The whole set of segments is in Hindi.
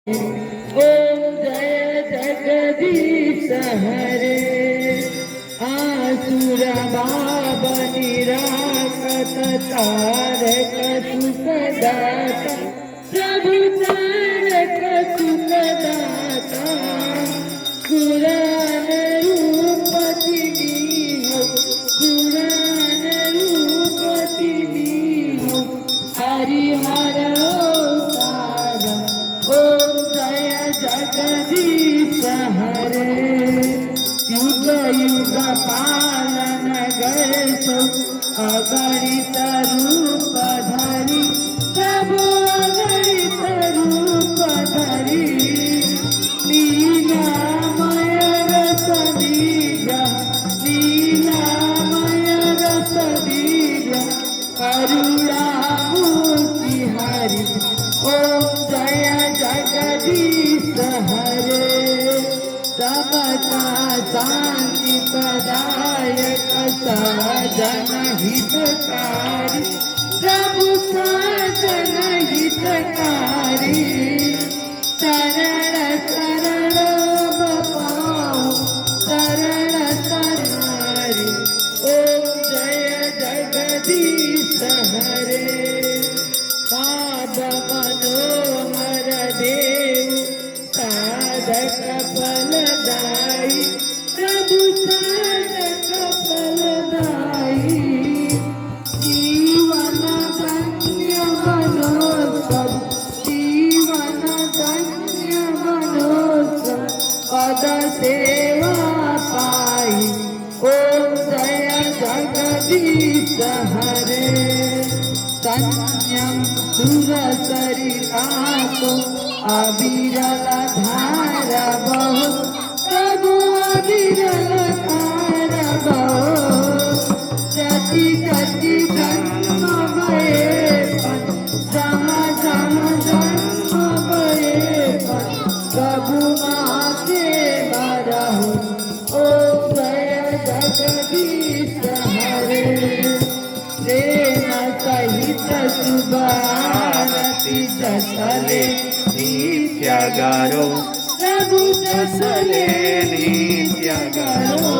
ओम जय जगदीश हरे आसुर बाब निराकत तारक सुखदाता प्रभु तारक सुखदाता पुराण रूप दीनो पुराण रूप दीनो हरिहर जगदीश हरे युग युग पालन गैसो अगणित रूप धरी प्रभु अगणित रूप धरी लीलामय रस लीला लीलामय रस लीला करुणा मूर्ति हरि ओम जय जगदीश हरे समता शांति प्रदायक सजन हितकारी प्रभु सजन हितकारी शरण शरण बपाओ शरण शरणारी ओम जय जगदीश हरे पाद मनोहर देव साधक फलदायी प्रभु साधक फलदायी जीवन धन्य मनोत्सव जीवन धन्य मनोत्सव पद सेवा पाई ओम जय जगदीश हरे संयम सुरसरिताको अविरल धारा बहु प्रभु अविरल धारा बहु जति जति जन्म भये जम जम जन्म भये प्रभु माते बरहु ओम जय जगदीश हरे प्रेम सहित शुभ आरती जसले नित्य गारो प्रभु जसले नित्य गारो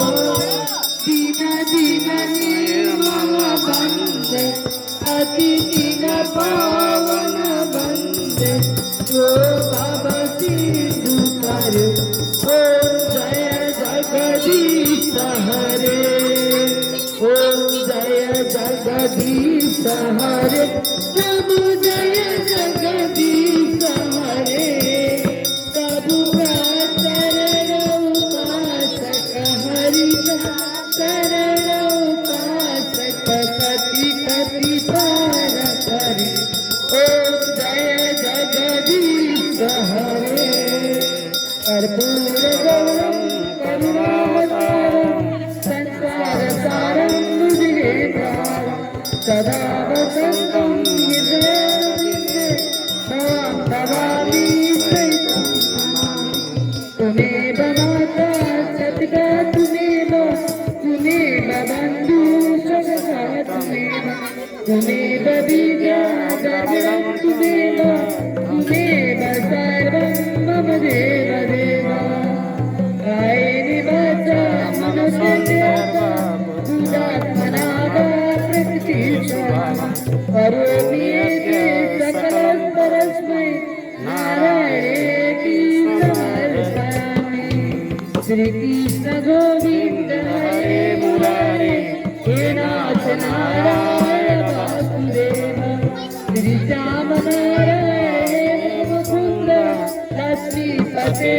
दीन दीन निर्मल बंदे अति दीन पावन बंदे जो भव सिंधु कर ओम जय जगदीश हरे ओम जय जगदीश हरे प्रभु जय जगदीश हरे प्रभु शरण उपासक हरि शरण उपासक कति कति तार करे ओम जय जगदीश हरे कर्पूर गौरम करुणावतारम संसार सारम सदा वसंतं हृदये भवामि सहितं तुमेव माता सतिता तुमेव तुमेव बन्धु सखा तुमेव बीजा जगं तुमेव तुमेव सर्वं मम देव देव कायेन वाचा मनसेन्द्रियर्वा बुद्धात्मना करोमि सकलं परस्मै नारायणेति समर्पयामि श्रीकृष्ण गोविन्द हरे मुरारे हे नाथ नारायण वासुदेव श्रीराम नारायण मुकुन्द लक्ष्मीपते